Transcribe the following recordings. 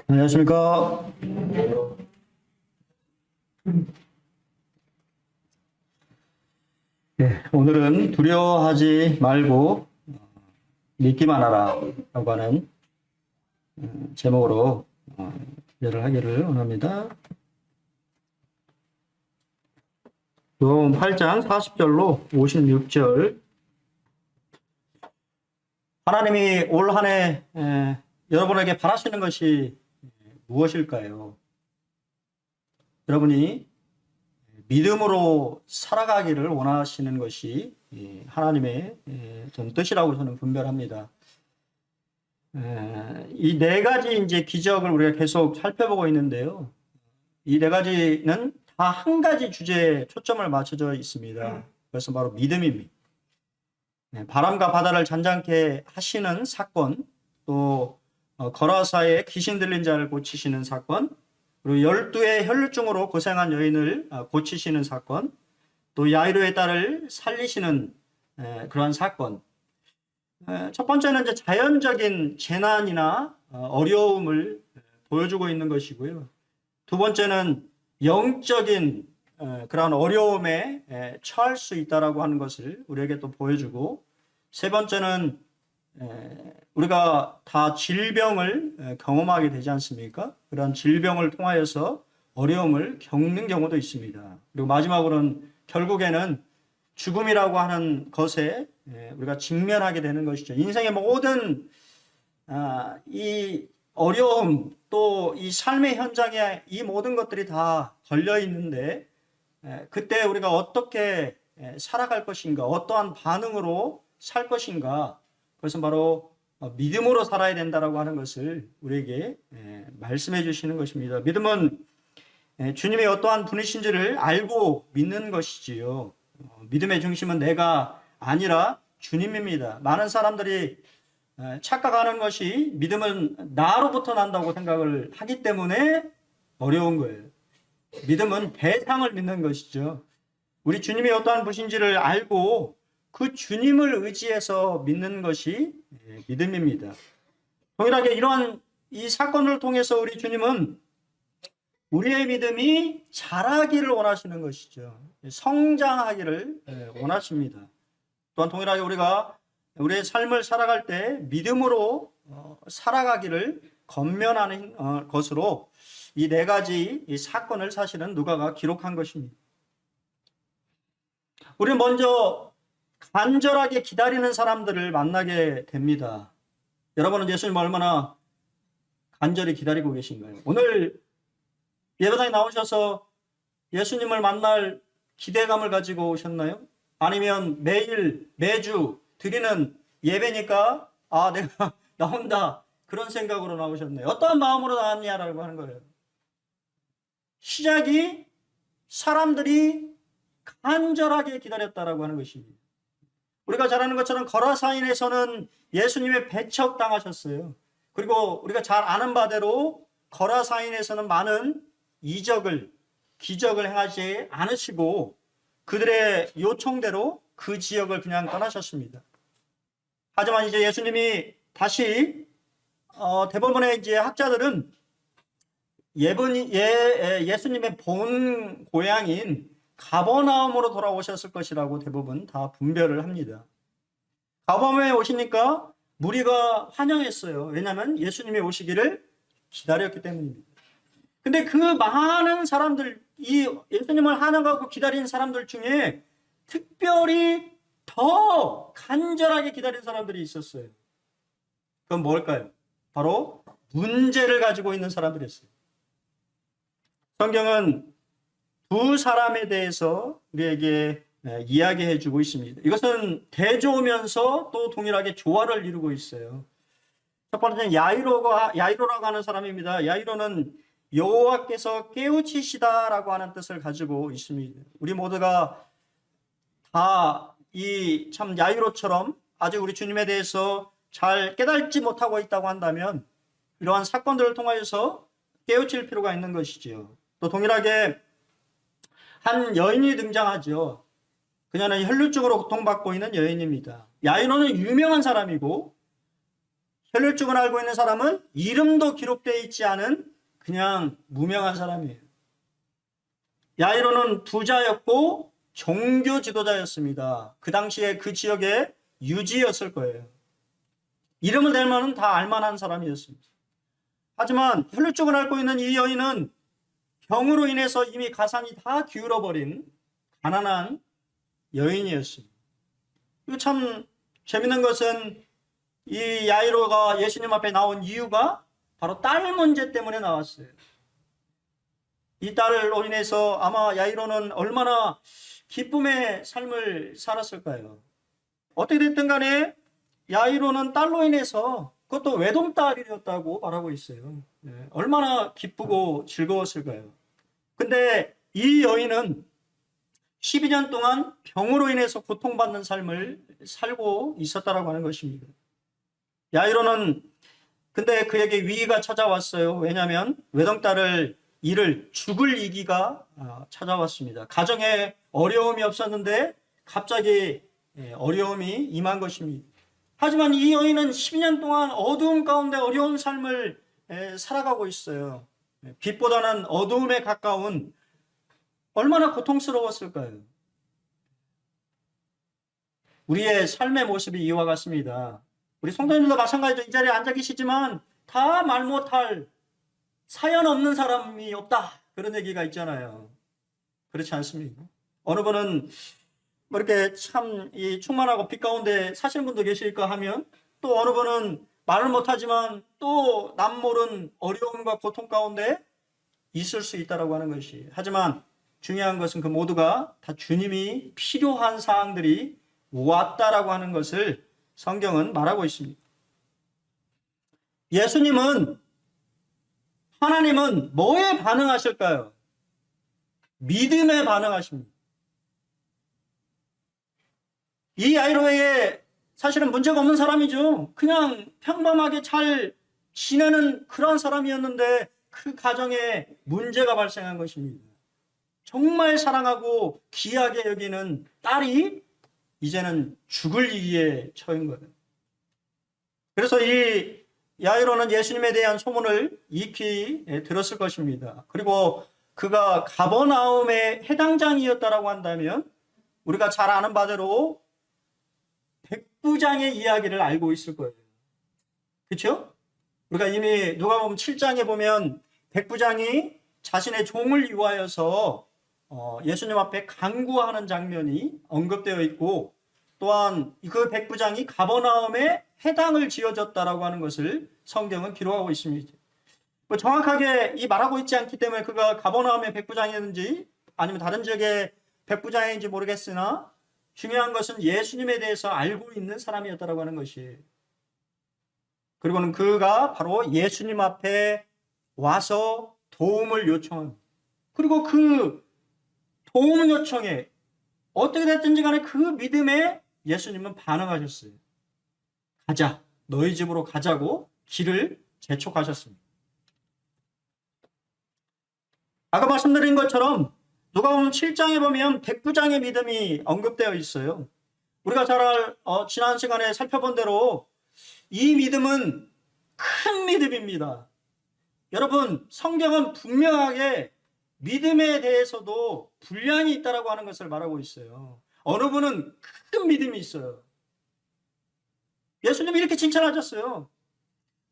안녕하십니까. 오늘은 두려워하지 말고 믿기만 하라 라고 하는 제목으로 기도를 하기를 원합니다. 요한 8장 40절로 56절. 하나님이 올 한 해 여러분에게 바라시는 것이 무엇일까요? 여러분이 믿음으로 살아가기를 원하시는 것이 하나님의 전 뜻이라고 저는 분별합니다. 이 네 가지 이제 기적을 우리가 계속 살펴보고 있는데요. 이 네 가지는 다 한 가지 주제에 초점을 맞춰져 있습니다. 그래서 바로 믿음입니다. 바람과 바다를 잔잔케 하시는 사건, 또 거라사에 귀신 들린 자를 고치시는 사건, 그리고 12의 혈루증으로 고생한 여인을 고치시는 사건, 또 야이로의 딸을 살리시는 그러한 사건. 첫 번째는 이제 자연적인 재난이나 어려움을 보여주고 있는 것이고요. 두 번째는 영적인 그러한 어려움에 처할 수 있다라고 하는 것을 우리에게 또 보여주고, 세 번째는 우리가 다 질병을 경험하게 되지 않습니까? 그런 질병을 통하여서 어려움을 겪는 경우도 있습니다. 그리고 마지막으로는 결국에는 죽음이라고 하는 것에 우리가 직면하게 되는 것이죠. 인생의 모든 이 어려움, 또 이 삶의 현장에 이 모든 것들이 다 걸려 있는데, 그때 우리가 어떻게 살아갈 것인가, 어떠한 반응으로 살 것인가, 그것은 바로 믿음으로 살아야 된다라고 하는 것을 우리에게 말씀해 주시는 것입니다. 믿음은 주님이 어떠한 분이신지를 알고 믿는 것이지요. 믿음의 중심은 내가 아니라 주님입니다. 많은 사람들이 착각하는 것이 믿음은 나로부터 난다고 생각을 하기 때문에 어려운 거예요. 믿음은 대상을 믿는 것이죠. 우리 주님이 어떠한 분이신지를 알고 그 주님을 의지해서 믿는 것이 믿음입니다. 동일하게 이러한 이 사건을 통해서 우리 주님은 우리의 믿음이 자라기를 원하시는 것이죠. 성장하기를 원하십니다. 또한 동일하게 우리가 우리의 삶을 살아갈 때 믿음으로 살아가기를 권면하는 것으로 이 네 가지 이 사건을 사실은 누가가 기록한 것입니다. 우리는 먼저 간절하게 기다리는 사람들을 만나게 됩니다. 여러분은 예수님 얼마나 간절히 기다리고 계신가요? 오늘 예배당에 나오셔서 예수님을 만날 기대감을 가지고 오셨나요? 아니면 매일 매주 드리는 예배니까 내가 나온다 그런 생각으로 나오셨나요? 어떠한 마음으로 나왔냐라고 하는 거예요. 시작이 사람들이 간절하게 기다렸다라고 하는 것입니다. 우리가 잘 아는 것처럼 거라사인에서는 예수님의 배척당하셨어요. 그리고 우리가 잘 아는 바대로 거라사인에서는 많은 이적을, 기적을 행하지 않으시고 그들의 요청대로 그 지역을 그냥 떠나셨습니다. 하지만 이제 예수님이 다시 대부분의 이제 학자들은 예수님의 본 고향인 가버나움으로 돌아오셨을 것이라고 대부분 다 분별을 합니다. 가버나움에 오시니까 무리가 환영했어요. 왜냐하면 예수님이 오시기를 기다렸기 때문입니다. 근데 그 많은 사람들, 이 예수님을 환영하고 기다린 사람들 중에 특별히 더 간절하게 기다린 사람들이 있었어요. 그건 뭘까요? 바로 문제를 가지고 있는 사람들이었어요. 성경은 두 사람에 대해서 우리에게 이야기해 주고 있습니다. 이것은 대조면서 또 동일하게 조화를 이루고 있어요. 첫 번째는 야이로라고 하는 사람입니다. 야이로는 여호와께서 깨우치시다라고 하는 뜻을 가지고 있습니다. 우리 모두가 다 이 참 야이로처럼 아직 우리 주님에 대해서 잘 깨닫지 못하고 있다고 한다면 이러한 사건들을 통하여서 깨우칠 필요가 있는 것이지요. 또 동일하게 한 여인이 등장하죠. 그녀는 혈루증으로 고통받고 있는 여인입니다. 야이로는 유명한 사람이고 혈류증을 앓고 있는 사람은 이름도 기록되어 있지 않은 그냥 무명한 사람이에요. 야이로는 부자였고 종교 지도자였습니다. 그 당시에 그 지역의 유지였을 거예요. 이름을 대면 다 알만한 사람이었습니다. 하지만 혈류증을 앓고 있는 이 여인은 병으로 인해서 이미 가산이 다 기울어버린 가난한 여인이었습니다. 이거 참 재밌는 것은 이 야이로가 예수님 앞에 나온 이유가 바로 딸 문제 때문에 나왔어요. 이 딸로 인해서 아마 야이로는 얼마나 기쁨의 삶을 살았을까요? 어떻게 됐든 간에 야이로는 딸로 인해서, 그것도 외동딸이었다고 말하고 있어요. 얼마나 기쁘고 즐거웠을까요? 근데 이 여인은 12년 동안 병으로 인해서 고통받는 삶을 살고 있었다라고 하는 것입니다. 야이로는 근데 그에게 위기가 찾아왔어요. 왜냐하면 외동딸을 이를 죽을 위기가 찾아왔습니다. 가정에 어려움이 없었는데 갑자기 어려움이 임한 것입니다. 하지만 이 여인은 12년 동안 어두움 가운데 어려운 삶을 살아가고 있어요. 빛보다는 어두움에 가까운, 얼마나 고통스러웠을까요? 우리의 삶의 모습이 이와 같습니다. 우리 성도님들도 마찬가지죠. 이 자리에 앉아 계시지만 다 말 못할, 사연 없는 사람이 없다, 그런 얘기가 있잖아요. 그렇지 않습니까? 어느 분은 뭐 이렇게 참 이 충만하고 빛 가운데 사시는 분도 계실까 하면, 또 어느 분은 말을 못하지만 또 남모른 어려움과 고통 가운데 있을 수 있다라고 하는 것이. 하지만 중요한 것은 그 모두가 다 주님이 필요한 사항들이 왔다라고 하는 것을 성경은 말하고 있습니다. 예수님은, 하나님은 뭐에 반응하실까요? 믿음에 반응하십니다. 이 야이로에게 사실은 문제가 없는 사람이죠. 그냥 평범하게 잘 지내는 그런 사람이었는데 그 가정에 문제가 발생한 것입니다. 정말 사랑하고 귀하게 여기는 딸이 이제는 죽을 위기에 처한 거예요. 그래서 이 야이로는 예수님에 대한 소문을 익히 들었을 것입니다. 그리고 그가 가버나움의 해당장이었다라고 한다면 우리가 잘 아는 바대로 백부장의 이야기를 알고 있을 거예요. 그렇죠? 우리가 이미 누가복음 7장에 보면 백부장이 자신의 종을 위하여서 예수님 앞에 간구하는 장면이 언급되어 있고, 또한 그 백부장이 가버나움에 해당을 지어졌다라고 하는 것을 성경은 기록하고 있습니다. 정확하게 이 말하고 있지 않기 때문에 그가 가버나움의 백부장이었는지 아니면 다른 지역의 백부장인지 모르겠으나 중요한 것은 예수님에 대해서 알고 있는 사람이었다라고 하는 것이에요. 그리고는 그가 바로 예수님 앞에 와서 도움을 요청합니다. 그리고 그 도움 요청에 어떻게 됐든지 간에 그 믿음에 예수님은 반응하셨어요. 가자, 너희 집으로 가자고 길을 재촉하셨습니다. 아까 말씀드린 것처럼 누가복음 7장에 보면 백부장의 믿음이 언급되어 있어요. 우리가 잘 지난 시간에 살펴본 대로 이 믿음은 큰 믿음입니다. 여러분, 성경은 분명하게 믿음에 대해서도 분량이 있다라고 하는 것을 말하고 있어요. 어느 분은 큰 믿음이 있어요. 예수님이 이렇게 칭찬하셨어요.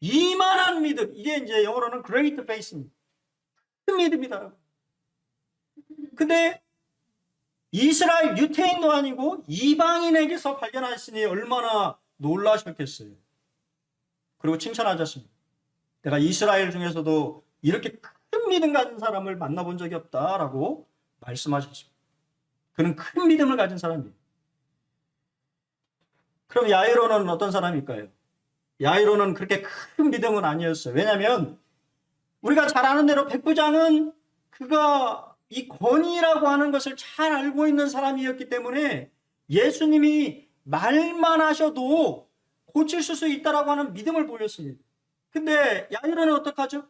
이만한 믿음, 이게 이제 영어로는 great faith입니다. 큰 믿음이다. 근데 이스라엘 유태인도 아니고 이방인에게서 발견하시니 얼마나 놀라셨겠어요. 그리고 칭찬하셨습니다. 내가 이스라엘 중에서도 이렇게 큰 믿음 가진 사람을 만나본 적이 없다라고 말씀하셨습니다. 그는 큰 믿음을 가진 사람이에요. 그럼 야이로는 어떤 사람일까요? 야이로는 그렇게 큰 믿음은 아니었어요. 왜냐하면 우리가 잘 아는 대로 백부장은 그가 이 권위라고 하는 것을 잘 알고 있는 사람이었기 때문에 예수님이 말만 하셔도 고칠 수 있다라고 하는 믿음을 보였습니다. 근데 야이로는 어떡하죠?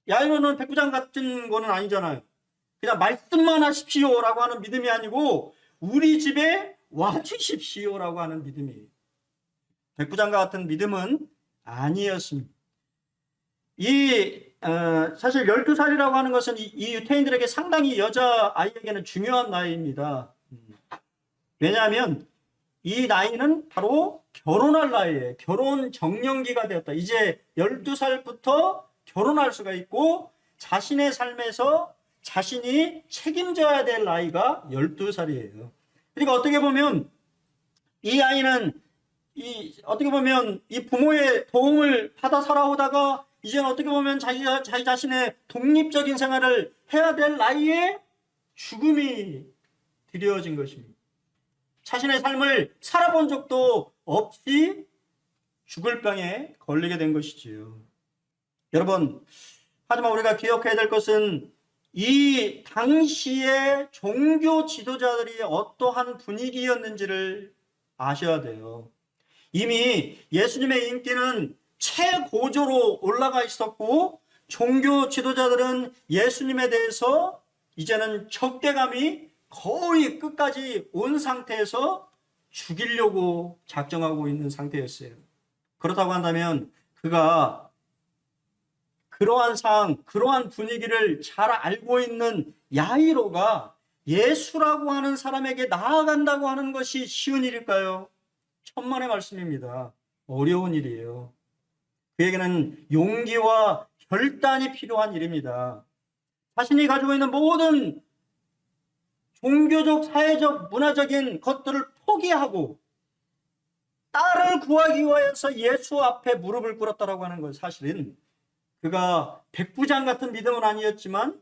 야이로는 백부장 같은 거는 아니잖아요. 그냥 말씀만 하십시오라고 하는 믿음이 아니고 우리 집에 와주십시오라고 하는 믿음이에요. 백부장과 같은 믿음은 아니었습니다. 사실 12살이라고 하는 것은 이 유태인들에게 상당히 여자아이에게는 중요한 나이입니다. 왜냐하면 이 나이는 바로 결혼할 나이에 결혼 정년기가 되었다. 이제 12살부터 결혼할 수가 있고 자신의 삶에서 자신이 책임져야 될 나이가 12살이에요. 그러니까 어떻게 보면 이 아이는 어떻게 보면 이 부모의 도움을 받아 살아오다가 이제는 어떻게 보면 자기 자신의 독립적인 생활을 해야 될 나이에 죽음이 드려진 것입니다. 자신의 삶을 살아본 적도 없이 죽을 병에 걸리게 된 것이지요. 여러분, 하지만 우리가 기억해야 될 것은 이 당시의 종교 지도자들이 어떠한 분위기였는지를 아셔야 돼요. 이미 예수님의 인기는 최고조로 올라가 있었고 종교 지도자들은 예수님에 대해서 이제는 적대감이 거의 끝까지 온 상태에서 죽이려고 작정하고 있는 상태였어요. 그렇다고 한다면 그가 그러한 분위기를 잘 알고 있는 야이로가 예수라고 하는 사람에게 나아간다고 하는 것이 쉬운 일일까요? 천만의 말씀입니다. 어려운 일이에요. 그에게는 용기와 결단이 필요한 일입니다. 자신이 가지고 있는 모든 종교적, 사회적, 문화적인 것들을 포기하고 딸을 구하기 위해서 예수 앞에 무릎을 꿇었다라고 하는 것, 사실은 그가 백부장 같은 믿음은 아니었지만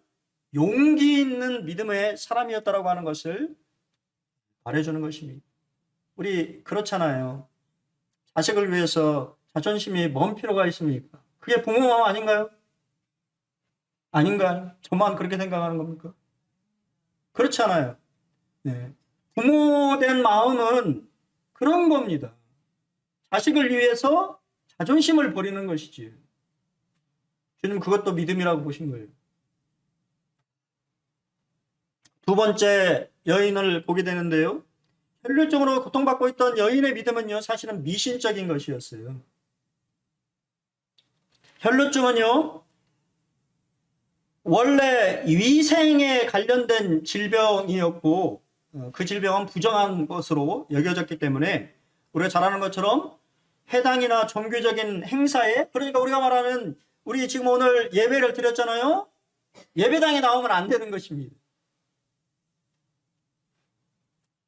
용기 있는 믿음의 사람이었다라고 하는 것을 말해주는 것입니다. 우리 그렇잖아요. 자식을 위해서 자존심이 뭔 필요가 있습니까? 그게 부모 마음 아닌가요? 아닌가요? 저만 그렇게 생각하는 겁니까? 그렇잖아요. 네. 부모된 마음은 그런 겁니다. 자식을 위해서 자존심을 버리는 것이지. 주님 그것도 믿음이라고 보신 거예요. 두 번째 여인을 보게 되는데요. 혈류증으로 고통받고 있던 여인의 믿음은요, 사실은 미신적인 것이었어요. 혈류증은요, 원래 위생에 관련된 질병이었고 그 질병은 부정한 것으로 여겨졌기 때문에 우리가 잘 아는 것처럼 회당이나 종교적인 행사에, 그러니까 우리가 말하는, 우리 지금 오늘 예배를 드렸잖아요. 예배당에 나오면 안 되는 것입니다.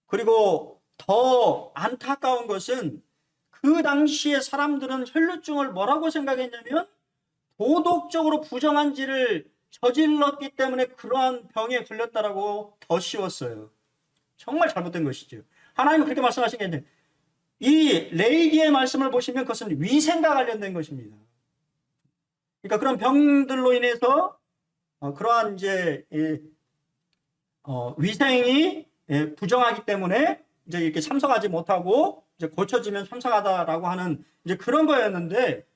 그리고 더 안타까운 것은 그 당시에 사람들은 혈류증을 뭐라고 생각했냐면 도덕적으로 부정한 일을 저질렀기 때문에 그러한 병에 걸렸다라고 더 씌웠어요. 정말 잘못된 것이죠. 하나님은 그렇게 말씀하신 게 아닌데, 이 레이기의 말씀을 보시면 그것은 위생과 관련된 것입니다. 그러니까 그런 병들로 인해서 그러한 이제 위생이 부정하기 때문에 이제 이렇게 참석하지 못하고 이제 고쳐지면 참석하다라고 하는 이제 그런 거였는데,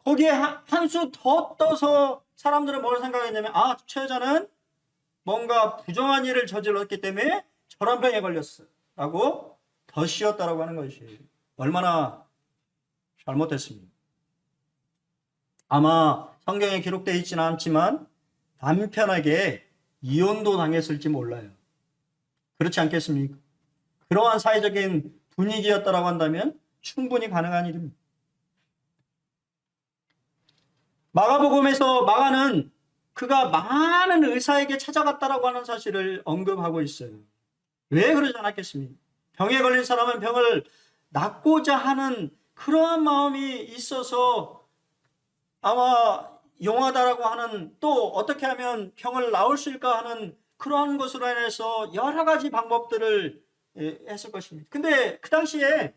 거기에 한 수 더 떠서 사람들은 뭘 생각했냐면, 저 여자는 뭔가 부정한 일을 저질렀기 때문에 저런 병에 걸렸어 라고 더 씌웠다라고 하는 것이 얼마나 잘못됐습니다. 아마 성경에 기록되어 있지는 않지만 남편에게 이혼도 당했을지 몰라요. 그렇지 않겠습니까? 그러한 사회적인 분위기였다라고 한다면 충분히 가능한 일입니다. 마가복음에서 마가는 그가 많은 의사에게 찾아갔다라고 하는 사실을 언급하고 있어요. 왜 그러지 않았겠습니까? 병에 걸린 사람은 병을 낫고자 하는 그러한 마음이 있어서 아마 용하다라고 하는, 또 어떻게 하면 병을 나을 수 있을까 하는 그러한 것으로 인해서 여러 가지 방법들을 했을 것입니다. 근데 그 당시에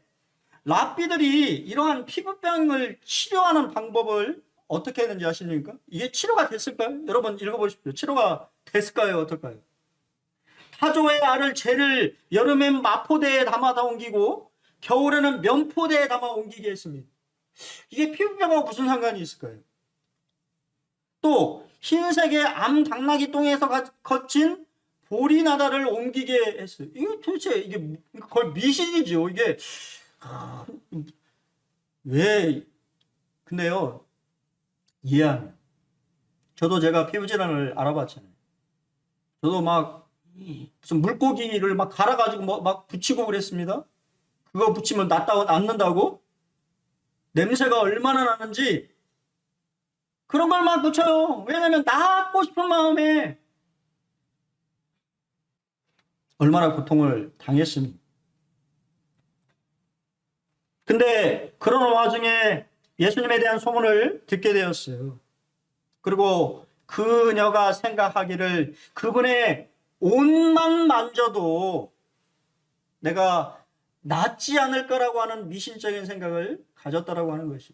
랍비들이 이러한 피부병을 치료하는 방법을 어떻게 했는지 아십니까? 이게 치료가 됐을까요? 여러분 읽어보십시오. 치료가 됐을까요? 어떨까요? 타조의 알을 재를 여름엔 마포대에 담아다 옮기고 겨울에는 면포대에 담아 옮기게 했습니다. 이게 피부병하고 무슨 상관이 있을까요? 또 흰색의 암당나귀 똥에서 거친 보리나다를 옮기게 했어요. 이게 도대체 이게 거의 미신이죠. 이게 왜 근데요, 이해하면. 저도 제가 피부질환을 알아봤잖아요. 저도 막 무슨 물고기를 막 갈아가지고 뭐 막 붙이고 그랬습니다. 그거 붙이면 낫는다고? 냄새가 얼마나 나는지 그런 걸 막 붙여요. 왜냐면 낫고 싶은 마음에 얼마나 고통을 당했습니까? 근데 그런 와중에 예수님에 대한 소문을 듣게 되었어요. 그리고 그녀가 생각하기를 그분의 옷만 만져도 내가 낫지 않을 거라고 하는 미신적인 생각을 가졌다라고 하는 것이,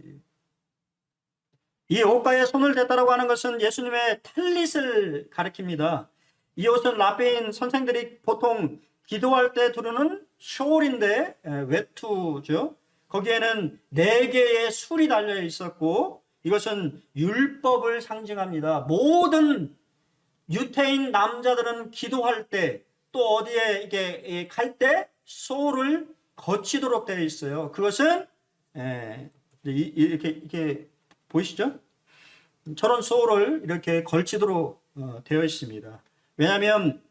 이 옷가에 손을 댔다라고 하는 것은 예수님의 탈릿을 가리킵니다. 이 옷은 라베인 선생들이 보통 기도할 때 두르는 숄인데 외투죠. 거기에는 4개의 술이 달려 있었고 이것은 율법을 상징합니다. 모든 유태인 남자들은 기도할 때 또 어디에 이게 갈 때 소를 거치도록 되어 있어요. 그것은 이렇게 보이시죠? 저런 소를 이렇게 걸치도록 되어 있습니다. 왜냐하면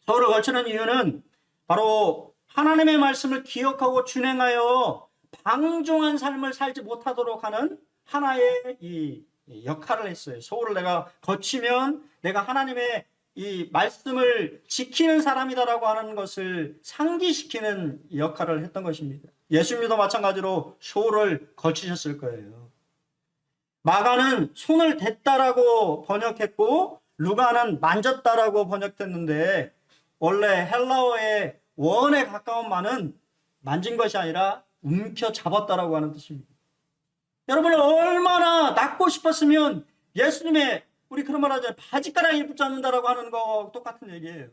소를 걸치는 이유는 바로 하나님의 말씀을 기억하고 준행하여 방종한 삶을 살지 못하도록 하는 하나의 이 역할을 했어요. 소를 내가 거치면 내가 하나님의 이 말씀을 지키는 사람이다라고 하는 것을 상기시키는 역할을 했던 것입니다. 예수님도 마찬가지로 소를 거치셨을 거예요. 마가는 손을 댔다라고 번역했고 루가는 만졌다라고 번역했는데 원래 헬라어의 원에 가까운 말은 만진 것이 아니라 움켜잡았다라고 하는 뜻입니다. 여러분 얼마나 낫고 싶었으면 예수님의, 우리 그런 말 하잖아요. 바지가랑이 붙잡는다라고 하는 거 똑같은 얘기예요.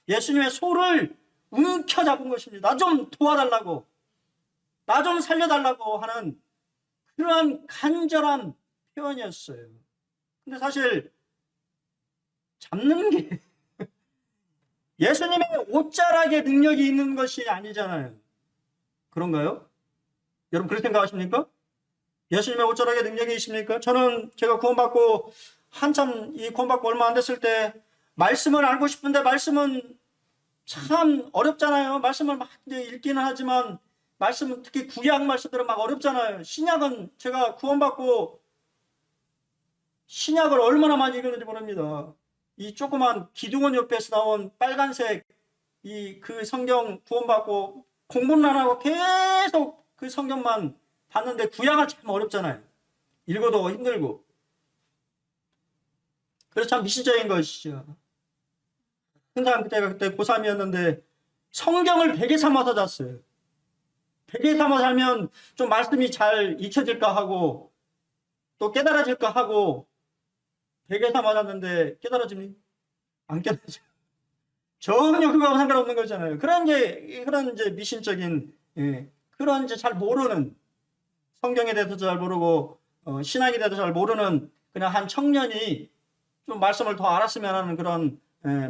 예수님의 소를 움켜잡은 것입니다. 나 좀 도와달라고, 나 좀 살려달라고 하는 그러한 간절한 표현이었어요. 근데 사실 잡는 게 예수님의 옷자락에 능력이 있는 것이 아니잖아요. 그런가요? 여러분 그렇게 생각하십니까? 예수님의 옷자락에 능력이 있습니까? 저는 제가 구원받고 한참 구원받고 얼마 안 됐을 때 말씀을 알고 싶은데 말씀은 참 어렵잖아요. 말씀을 막 이제 읽기는 하지만 말씀은 특히 구약 말씀들은 막 어렵잖아요. 신약은 제가 구원받고 신약을 얼마나 많이 읽었는지 모릅니다. 이 조그만 기둥원 옆에서 나온 빨간색 그 성경 구원받고 공부는 안 하고 계속 그 성경만 봤는데 구약은 참 어렵잖아요. 읽어도 힘들고. 그래서 참 미신적인 것이죠. 항상 제가 그때 고3이었는데 성경을 베개 삼아서 잤어요. 베개 삼아 살면 좀 말씀이 잘 익혀질까 하고 또 깨달아질까 하고 베개 삼아 잤는데 깨달아지니? 안 깨달아져. 전혀 그거하고 상관없는 거잖아요. 그런 이제 미신적인, 그런 이제 잘 모르는, 성경에 대해서 잘 모르고 신학에 대해서 잘 모르는 그냥 한 청년이 좀 말씀을 더 알았으면 하는 그런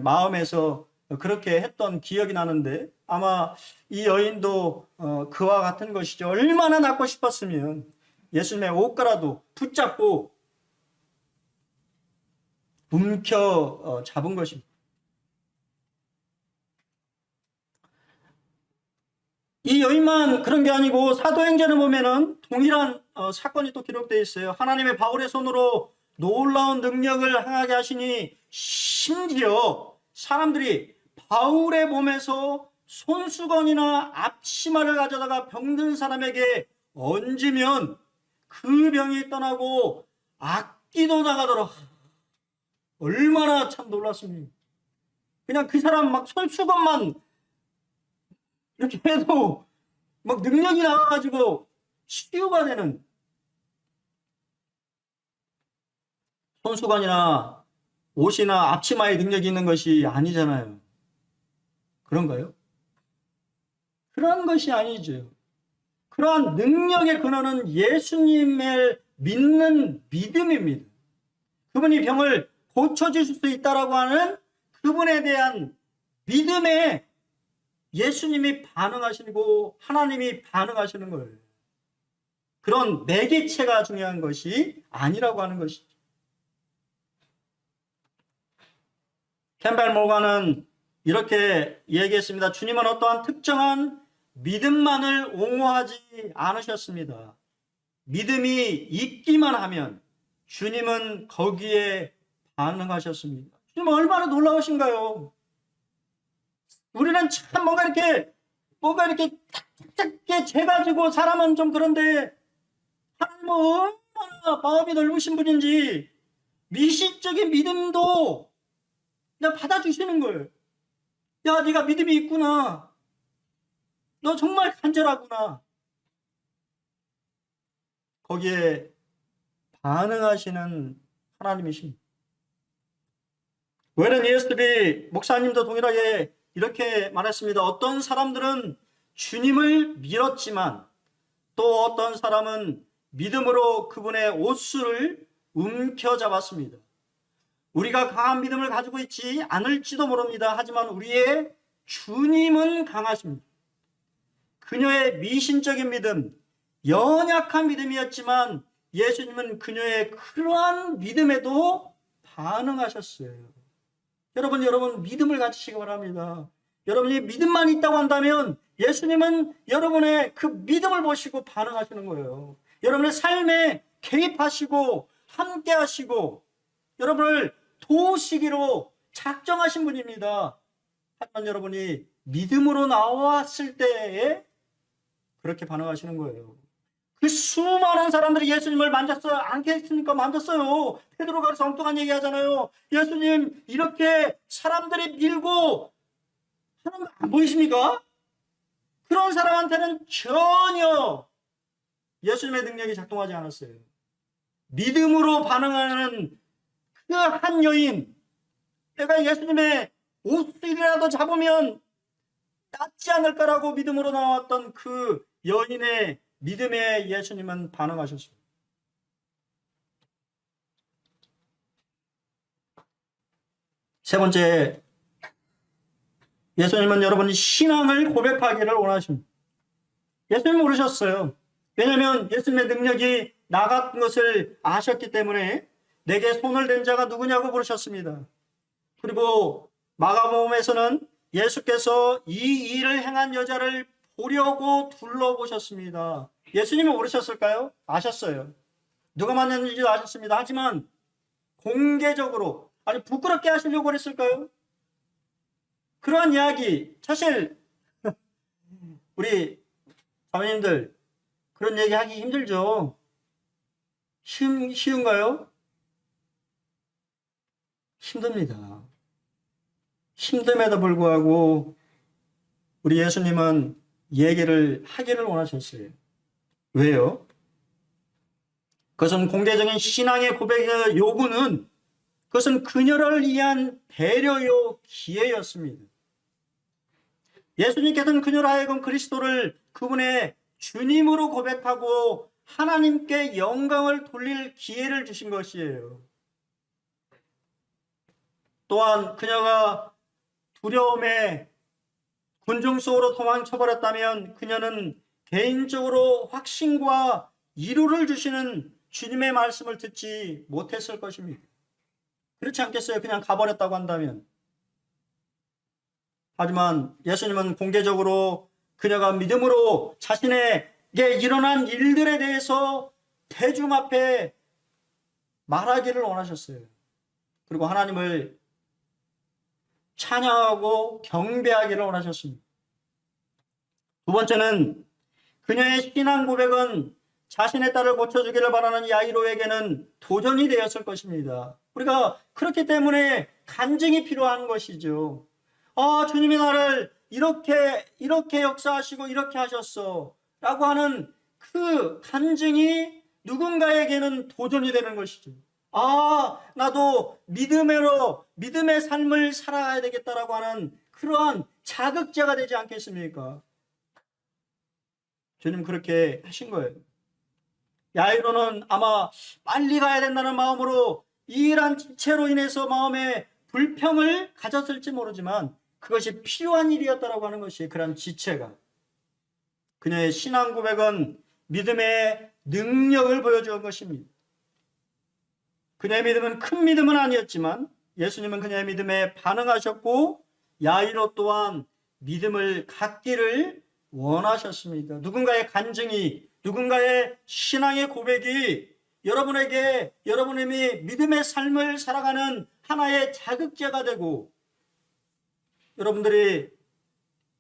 마음에서 그렇게 했던 기억이 나는데 아마 이 여인도 그와 같은 것이죠. 얼마나 낫고 싶었으면 예수님의 옷가라도 붙잡고 움켜 잡은 것입니다. 이 여인만 그런 게 아니고 사도행전을 보면은 동일한 사건이 또 기록되어 있어요. 하나님의 바울의 손으로 놀라운 능력을 행하게 하시니 심지어 사람들이 바울의 몸에서 손수건이나 앞치마를 가져다가 병든 사람에게 얹으면 그 병이 떠나고 악기도 나가더라. 얼마나 참 놀랐습니까? 그냥 그 사람 막 손수건만 이렇게 해도 막 능력이 나와가지고 치유가 되는, 손수건이나 옷이나 앞치마에 능력이 있는 것이 아니잖아요. 그런가요? 그런 것이 아니죠. 그러한 능력의 근원은 예수님을 믿는 믿음입니다. 그분이 병을 고쳐주실 수 있다라고 하는 그분에 대한 믿음에 예수님이 반응하시고 하나님이 반응하시는 거예요. 그런 매개체가 중요한 것이 아니라고 하는 것이죠. 캠벨 모가는 이렇게 얘기했습니다. 주님은 어떠한 특정한 믿음만을 옹호하지 않으셨습니다. 믿음이 있기만 하면 주님은 거기에 반응하셨습니다. 주님은 얼마나 놀라우신가요? 우리는 참 뭔가 이렇게 딱딱하게 재가지고 사람은 좀 그런데 하나님은 얼마나 마음이 넓으신 분인지 미신적인 믿음도 그냥 받아주시는 거예요. 야, 네가 믿음이 있구나. 너 정말 간절하구나. 거기에 반응하시는 하나님이십니다. 외는 예스비 목사님도 동일하게 이렇게 말했습니다. 어떤 사람들은 주님을 믿었지만 또 어떤 사람은 믿음으로 그분의 옷수를 움켜잡았습니다. 우리가 강한 믿음을 가지고 있지 않을지도 모릅니다. 하지만 우리의 주님은 강하십니다. 그녀의 미신적인 믿음, 연약한 믿음이었지만 예수님은 그녀의 그러한 믿음에도 반응하셨어요. 여러분 믿음을 가지시기 바랍니다. 여러분이 믿음만 있다고 한다면 예수님은 여러분의 그 믿음을 보시고 반응하시는 거예요. 여러분의 삶에 개입하시고 함께 하시고 여러분을 도우시기로 작정하신 분입니다. 하지만 여러분이 믿음으로 나왔을 때에 그렇게 반응하시는 거예요. 그 수많은 사람들이 예수님을 만졌어요? 않겠습니까? 만졌어요. 베드로가 그래서 엉뚱한 얘기 하잖아요. 예수님 이렇게 사람들이 밀고 하는 거 안 보이십니까? 그런 사람한테는 전혀 예수님의 능력이 작동하지 않았어요. 믿음으로 반응하는 그 한 여인, 내가 예수님의 옷이라도 잡으면 낫지 않을까라고 믿음으로 나왔던 그 여인의 믿음에 예수님은 반응하셨습니다. 세 번째, 예수님은 여러분이 신앙을 고백하기를 원하십니다. 예수님은 모르셨어요. 왜냐하면 예수님의 능력이 나간 것을 아셨기 때문에 내게 손을 댄 자가 누구냐고 물으셨습니다. 그리고 마가복음에서는 예수께서 이 일을 행한 여자를 보려고 둘러보셨습니다. 예수님이 모르셨을까요? 아셨어요. 누가 만났는지도 아셨습니다. 하지만 공개적으로, 아니 부끄럽게 하시려고 그랬을까요? 그러한 이야기, 사실 우리 자매님들 그런 얘기 하기 힘들죠. 쉬운가요? 힘듭니다. 힘듦에도 불구하고 우리 예수님은 얘기를 하기를 원하셨어요. 왜요? 그것은 공개적인 신앙의 고백의 요구는 그것은 그녀를 위한 배려요 기회였습니다. 예수님께서는 그녀로 하여금 그리스도를 그분의 주님으로 고백하고 하나님께 영광을 돌릴 기회를 주신 것이에요. 또한 그녀가 두려움에 군중 속으로 도망쳐버렸다면 그녀는 개인적으로 확신과 위로를 주시는 주님의 말씀을 듣지 못했을 것입니다. 그렇지 않겠어요? 그냥 가버렸다고 한다면. 하지만 예수님은 공개적으로 그녀가 믿음으로 자신에게 일어난 일들에 대해서 대중 앞에 말하기를 원하셨어요. 그리고 하나님을 찬양하고 경배하기를 원하셨습니다. 두 번째는 그녀의 신앙 고백은 자신의 딸을 고쳐주기를 바라는 야이로에게는 도전이 되었을 것입니다. 우리가 그렇기 때문에 간증이 필요한 것이죠. 주님이 나를 이렇게 역사하시고 이렇게 하셨어 라고 하는 그 간증이 누군가에게는 도전이 되는 것이죠. 나도 믿음의 삶을 살아야 되겠다라고 하는 그러한 자극제가 되지 않겠습니까? 주님 그렇게 하신 거예요. 야이로는 아마 빨리 가야 된다는 마음으로 이 일한 지체로 인해서 마음에 불평을 가졌을지 모르지만 그것이 필요한 일이었다라고 하는 것이 그런 지체가. 그녀의 신앙 고백은 믿음의 능력을 보여준 것입니다. 그녀의 믿음은 큰 믿음은 아니었지만 예수님은 그녀의 믿음에 반응하셨고 야이로 또한 믿음을 갖기를 원하셨습니다. 누군가의 간증이, 누군가의 신앙의 고백이 여러분에게 여러분의 믿음의 삶을 살아가는 하나의 자극제가 되고 여러분들이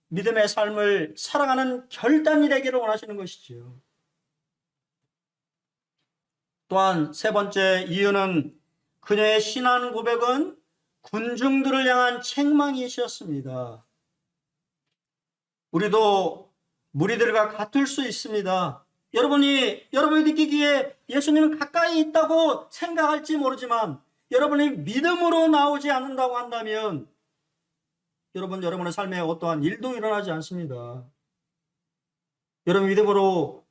믿음의 삶을 살아가는 결단이 되기를 원하시는 것이지요. 또한 세 번째 이유는 그녀의 신앙 고백은 군중들을 향한 책망이셨습니다. 우리도 무리들과 같을 수 있습니다. 여러분이 느끼기에 예수님은 가까이 있다고 생각할지 모르지만 여러분이 믿음으로 나오지 않는다고 한다면 여러분의 삶에 어떠한 일도 일어나지 않습니다. 여러분 믿음으로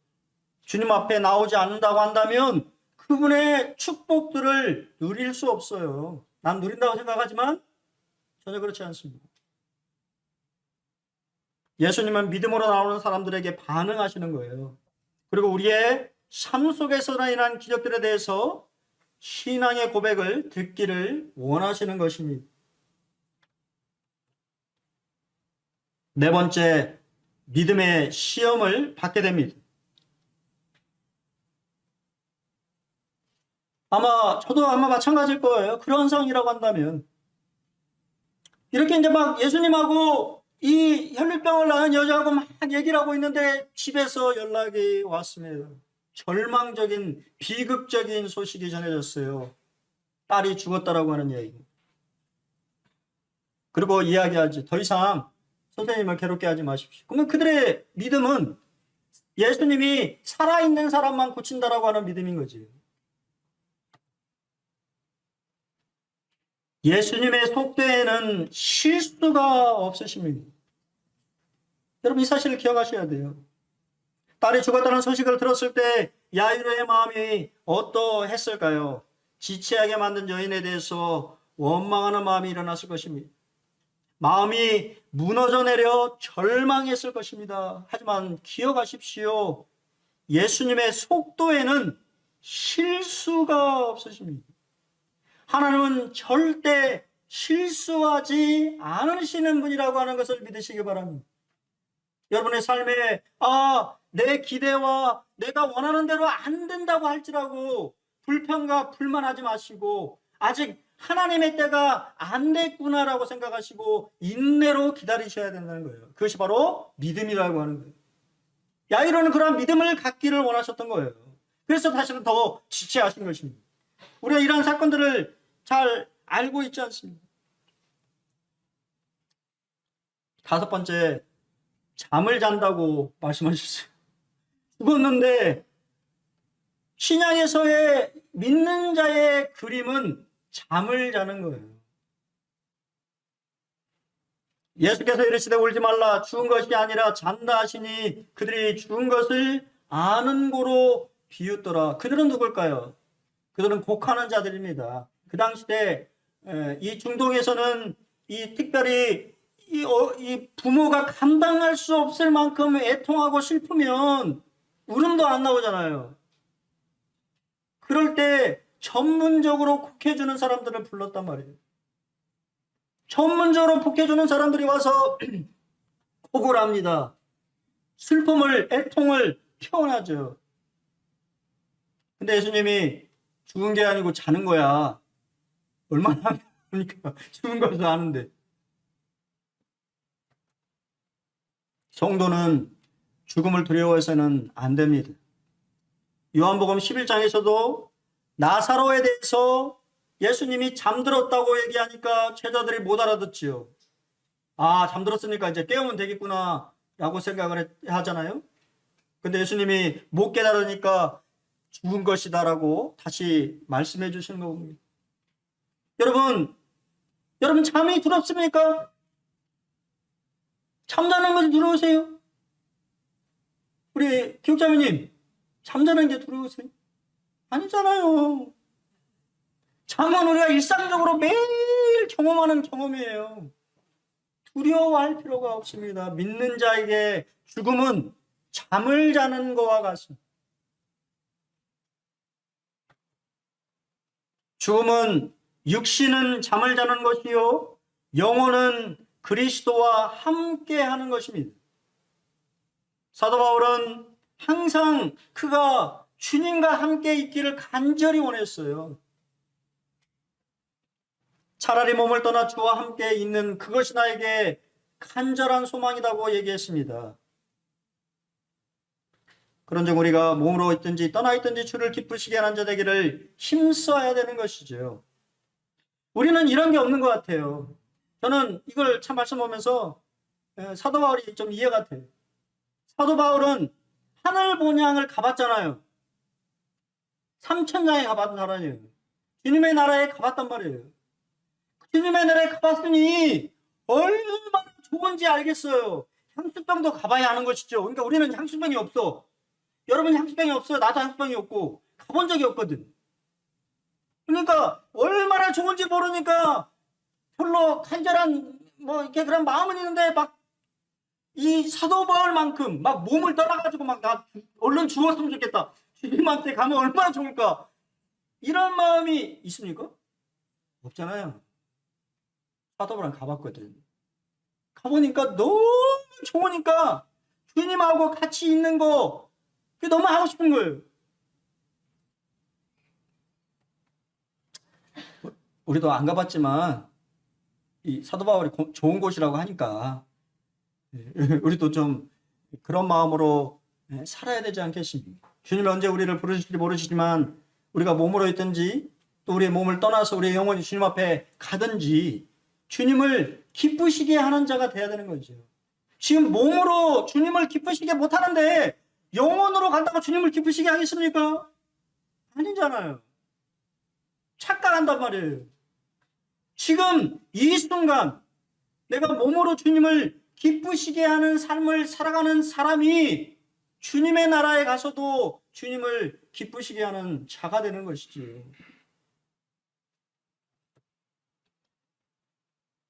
주님 앞에 나오지 않는다고 한다면 그분의 축복들을 누릴 수 없어요. 난 누린다고 생각하지만 전혀 그렇지 않습니다. 예수님은 믿음으로 나오는 사람들에게 반응하시는 거예요. 그리고 우리의 삶 속에서 일어난 기적들에 대해서 신앙의 고백을 듣기를 원하시는 것입니다. 네 번째, 믿음의 시험을 받게 됩니다. 저도 아마 마찬가지일 거예요. 그런 상황이라고 한다면. 이렇게 이제 막 예수님하고 이 혈류병을 낳은 여자하고 막 얘기를 하고 있는데 집에서 연락이 왔습니다. 절망적인, 비극적인 소식이 전해졌어요. 딸이 죽었다라고 하는 얘기. 그리고 이야기하지. 더 이상 선생님을 괴롭게 하지 마십시오. 그러면 그들의 믿음은 예수님이 살아있는 사람만 고친다라고 하는 믿음인 거지. 예수님의 속죄에는 실수가 없으십니다. 여러분 이 사실을 기억하셔야 돼요. 딸이 죽었다는 소식을 들었을 때 야이로의 마음이 어떠했을까요? 지체하게 만든 여인에 대해서 원망하는 마음이 일어났을 것입니다. 마음이 무너져 내려 절망했을 것입니다. 하지만 기억하십시오. 예수님의 속도에는 실수가 없으십니다. 하나님은 절대 실수하지 않으시는 분이라고 하는 것을 믿으시기 바랍니다. 여러분의 삶에 내 기대와 내가 원하는 대로 안 된다고 할지라도 불평과 불만하지 마시고 아직 하나님의 때가 안 됐구나라고 생각하시고 인내로 기다리셔야 된다는 거예요. 그것이 바로 믿음이라고 하는 거예요. 야이로는 그러한 믿음을 갖기를 원하셨던 거예요. 그래서 사실은 더 지체하신 것입니다. 우리가 이러한 사건들을 잘 알고 있지 않습니까? 다섯 번째, 잠을 잔다고 말씀하셨어요. 죽었는데 신약에서의 믿는 자의 그림은 잠을 자는 거예요. 예수께서 이르시되 울지 말라 죽은 것이 아니라 잔다 하시니 그들이 죽은 것을 아는 고로 비웃더라. 그들은 누굴까요? 그들은 곡하는 자들입니다. 그 당시 때 이 중동에서는 특별히 이 부모가 감당할 수 없을 만큼 애통하고 슬프면 울음도 안 나오잖아요. 그럴 때 전문적으로 곡해주는 사람들을 불렀단 말이에요. 전문적으로 곡해주는 사람들이 와서 곡을 합니다. 슬픔을, 애통을 표현하죠. 근데 예수님이 죽은 게 아니고 자는 거야. 얼마나 그러니까 죽은 것을 아는데. 성도는 죽음을 두려워해서는 안 됩니다. 요한복음 11장에서도 나사로에 대해서 예수님이 잠들었다고 얘기하니까 제자들이 못 알아듣지요. 잠들었으니까 이제 깨우면 되겠구나 라고 생각을 하잖아요. 근데 예수님이 못 깨달으니까 죽은 것이다 라고 다시 말씀해 주시는 겁니다. 여러분 잠이 들었습니까? 잠자는 것이 두려우세요? 우리 기육자매님 잠자는 게 두려우세요? 아니잖아요. 잠은 우리가 일상적으로 매일 경험하는 경험이에요. 두려워할 필요가 없습니다. 믿는 자에게 죽음은 잠을 자는 것과 같습니다. 죽음은 육신은 잠을 자는 것이요 영혼은 그리스도와 함께 하는 것입니다. 사도 바울은 항상 그가 주님과 함께 있기를 간절히 원했어요. 차라리 몸을 떠나 주와 함께 있는 그것이 나에게 간절한 소망이라고 얘기했습니다. 그런즉 우리가 몸으로 있든지 떠나 있든지 주를 기쁘시게 하는 자 되기를 힘써야 되는 것이죠. 우리는 이런 게 없는 것 같아요. 저는 이걸 참 말씀하면서 사도 바울이 좀 이해가 돼요. 사도 바울은 하늘 본향을 가봤잖아요. 삼천장에 가봤던 사람이에요. 주님의 나라에 가봤단 말이에요. 주님의 나라에 가봤으니 얼마나 좋은지 알겠어요. 향수병도 가봐야 하는 것이죠. 그러니까 우리는 향수병이 없어. 여러분 향수병이 없어요. 나도 향수병이 없고 가본 적이 없거든. 그러니까 얼마나 좋은지 모르니까 별로 간절한 이렇게 그런 마음은 있는데 막 이 사도 바울만큼 막 몸을 떠나가지고 막 나 얼른 죽었으면 좋겠다. 주님한테 가면 얼마나 좋을까. 이런 마음이 있습니까? 없잖아요. 사도 바울은 가봤거든. 가보니까 너무 좋으니까 주님하고 같이 있는 거 그게 너무 하고 싶은 거예요. 우리도 안 가봤지만 이 사도 바울이 좋은 곳이라고 하니까 우리도 좀 그런 마음으로 살아야 되지 않겠습니까? 주님이 언제 우리를 부르실지 모르시지만 우리가 몸으로 있든지 또 우리의 몸을 떠나서 우리의 영혼이 주님 앞에 가든지 주님을 기쁘시게 하는 자가 돼야 되는 거죠. 지금 몸으로 주님을 기쁘시게 못하는데 영혼으로 간다고 주님을 기쁘시게 하겠습니까? 아니잖아요. 착각한단 말이에요. 지금 이 순간 내가 몸으로 주님을 기쁘시게 하는 삶을 살아가는 사람이 주님의 나라에 가서도 주님을 기쁘시게 하는 자가 되는 것이지.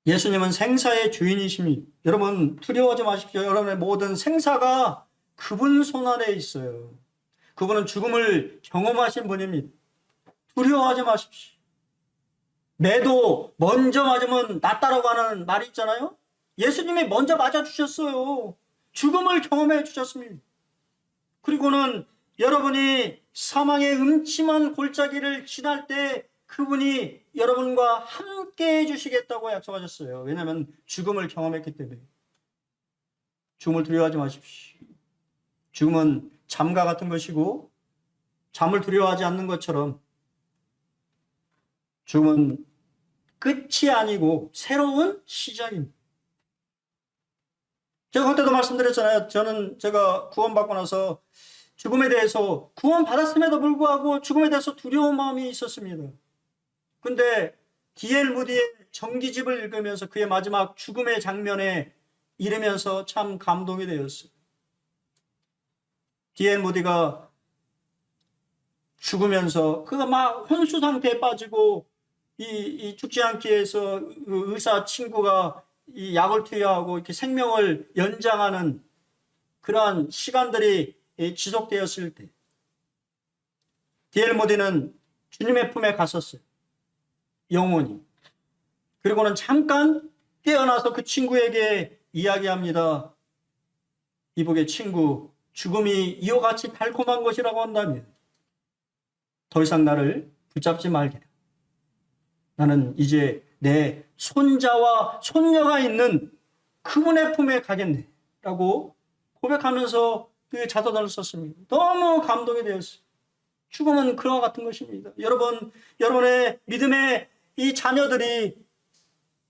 예수님은 생사의 주인이십니다. 여러분 두려워하지 마십시오. 여러분의 모든 생사가 그분 손 아래에 있어요. 그분은 죽음을 경험하신 분입니다. 두려워하지 마십시오. 매도 먼저 맞으면 낫다라고 하는 말이 있잖아요. 예수님이 먼저 맞아주셨어요. 죽음을 경험해 주셨습니다. 그리고는 여러분이 사망의 음침한 골짜기를 지날 때 그분이 여러분과 함께 해주시겠다고 약속하셨어요. 왜냐하면 죽음을 경험했기 때문에. 죽음을 두려워하지 마십시오. 죽음은 잠과 같은 것이고 잠을 두려워하지 않는 것처럼 죽음은 끝이 아니고 새로운 시작입니다. 제가 그때도 말씀드렸잖아요. 제가 구원받고 나서 죽음에 대해서 구원받았음에도 불구하고 죽음에 대해서 두려운 마음이 있었습니다. 근데 D.L. 무디의 전기집을 읽으면서 그의 마지막 죽음의 장면에 이르면서 참 감동이 되었어요. D.L. 무디가 죽으면서 그가 막 혼수 상태에 빠지고 이 죽지 않기 위해서 그 의사 친구가 이 약을 투여하고 이렇게 생명을 연장하는 그러한 시간들이 지속되었을 때 D.L. 모디는 주님의 품에 갔었어요. 영혼이. 그리고는 잠깐 깨어나서 그 친구에게 이야기합니다. 이복의 친구, 죽음이 이와 같이 달콤한 것이라고 한다면 더 이상 나를 붙잡지 말게. 나는 이제 내 손자와 손녀가 있는 그분의 품에 가겠네 라고 고백하면서 그 자서전을 썼습니다. 너무 감동이 되었어요. 죽음은 그와 같은 것입니다. 여러분의 믿음의 이 자녀들이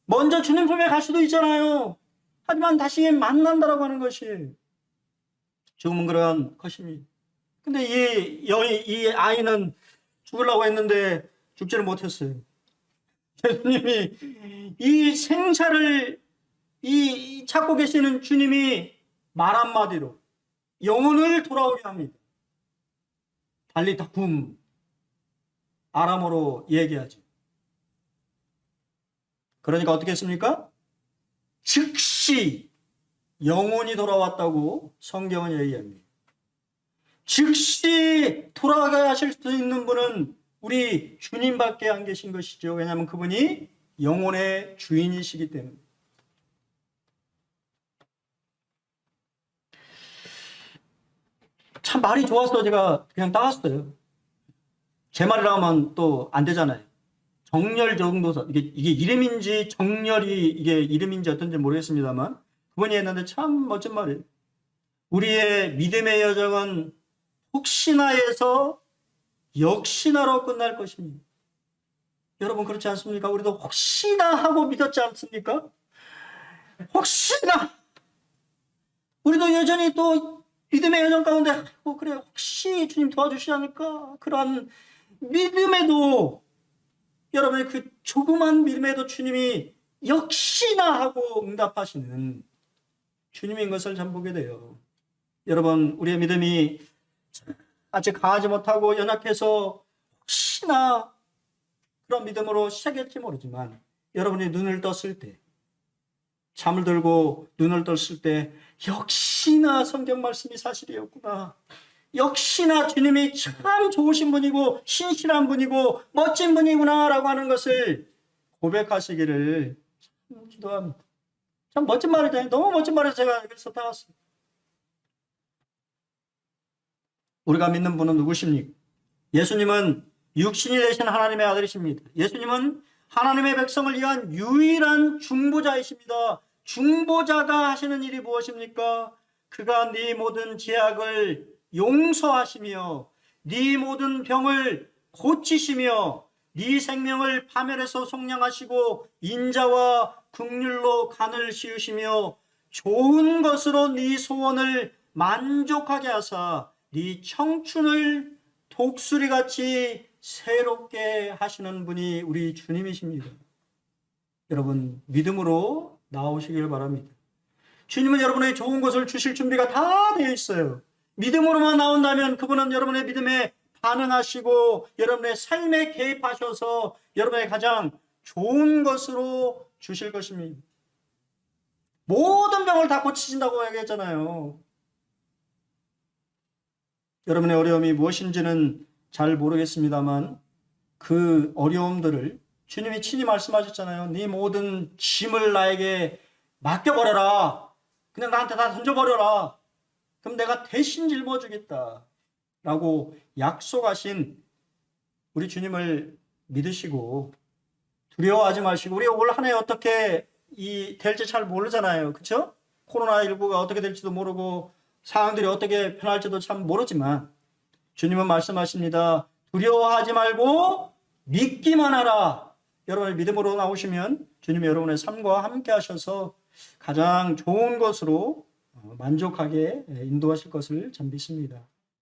먼저 주님 품에 갈 수도 있잖아요. 하지만 다시 만난다라고 하는 것이 죽음은 그러한 것입니다. 근데 이 아이는 죽으려고 했는데 죽지를 못했어요. 예수님이 이 생사를 찾고 계시는 주님이 말 한마디로 영혼을 돌아오게 합니다. 달리타쿰 아람어로 얘기하죠. 그러니까 어떻게 했습니까? 즉시 영혼이 돌아왔다고 성경은 얘기합니다. 즉시 돌아가실 수 있는 분은 우리 주님밖에 안 계신 것이죠. 왜냐하면 그분이 영혼의 주인이시기 때문에. 참 말이 좋아서 제가 그냥 따왔어요. 제 말이라 하면 또 안 되잖아요. 정렬 정도서 이게 이름인지 정렬이 이게 이름인지 어떤지 모르겠습니다만 그분이 했는데 참 멋진 말이에요. 우리의 믿음의 여정은 혹시나에서 역시나로 끝날 것입니다. 여러분 그렇지 않습니까? 우리도 혹시나 하고 믿었지 않습니까? 혹시나 우리도 여전히 또 믿음의 여정 가운데 그래 혹시 주님 도와주시지 않을까? 그러한 믿음에도 여러분의 그 조그만 믿음에도 주님이 역시나 하고 응답하시는 주님인 것을 참 보게 돼요. 여러분 우리의 믿음이 아직 강하지 못하고 연약해서 혹시나 그런 믿음으로 시작할지 모르지만 여러분이 눈을 떴을 때 잠을 들고 눈을 떴을 때 역시나 성경 말씀이 사실이었구나. 역시나 주님이 참 좋으신 분이고 신실한 분이고 멋진 분이구나 라고 하는 것을 고백하시기를 참 기도합니다. 참 멋진 말이잖아요. 너무 멋진 말에서 제가 그래서 따왔어요. 우리가 믿는 분은 누구십니까? 예수님은 육신이 되신 하나님의 아들이십니다. 예수님은 하나님의 백성을 위한 유일한 중보자이십니다. 중보자가 하시는 일이 무엇입니까? 그가 네 모든 죄악을 용서하시며 네 모든 병을 고치시며 네 생명을 파멸해서 속량하시고 인자와 긍휼로 간을 씌우시며 좋은 것으로 네 소원을 만족하게 하사 네 청춘을 독수리같이 새롭게 하시는 분이 우리 주님이십니다. 여러분 믿음으로 나오시길 바랍니다. 주님은 여러분에게 좋은 것을 주실 준비가 다 되어 있어요. 믿음으로만 나온다면 그분은 여러분의 믿음에 반응하시고 여러분의 삶에 개입하셔서 여러분의 가장 좋은 것으로 주실 것입니다. 모든 병을 다 고치신다고 얘기했잖아요. 여러분의 어려움이 무엇인지는 잘 모르겠습니다만 그 어려움들을 주님이 친히 말씀하셨잖아요. 네 모든 짐을 나에게 맡겨버려라. 그냥 나한테 다 던져버려라. 그럼 내가 대신 짊어주겠다 라고 약속하신 우리 주님을 믿으시고 두려워하지 마시고 우리 올 한 해 어떻게 될지 잘 모르잖아요. 그렇죠? 코로나19가 어떻게 될지도 모르고 상황들이 어떻게 변할지도 참 모르지만 주님은 말씀하십니다. 두려워하지 말고 믿기만 하라. 여러분의 믿음으로 나오시면 주님이 여러분의 삶과 함께 하셔서 가장 좋은 것으로 만족하게 인도하실 것을 참 믿습니다.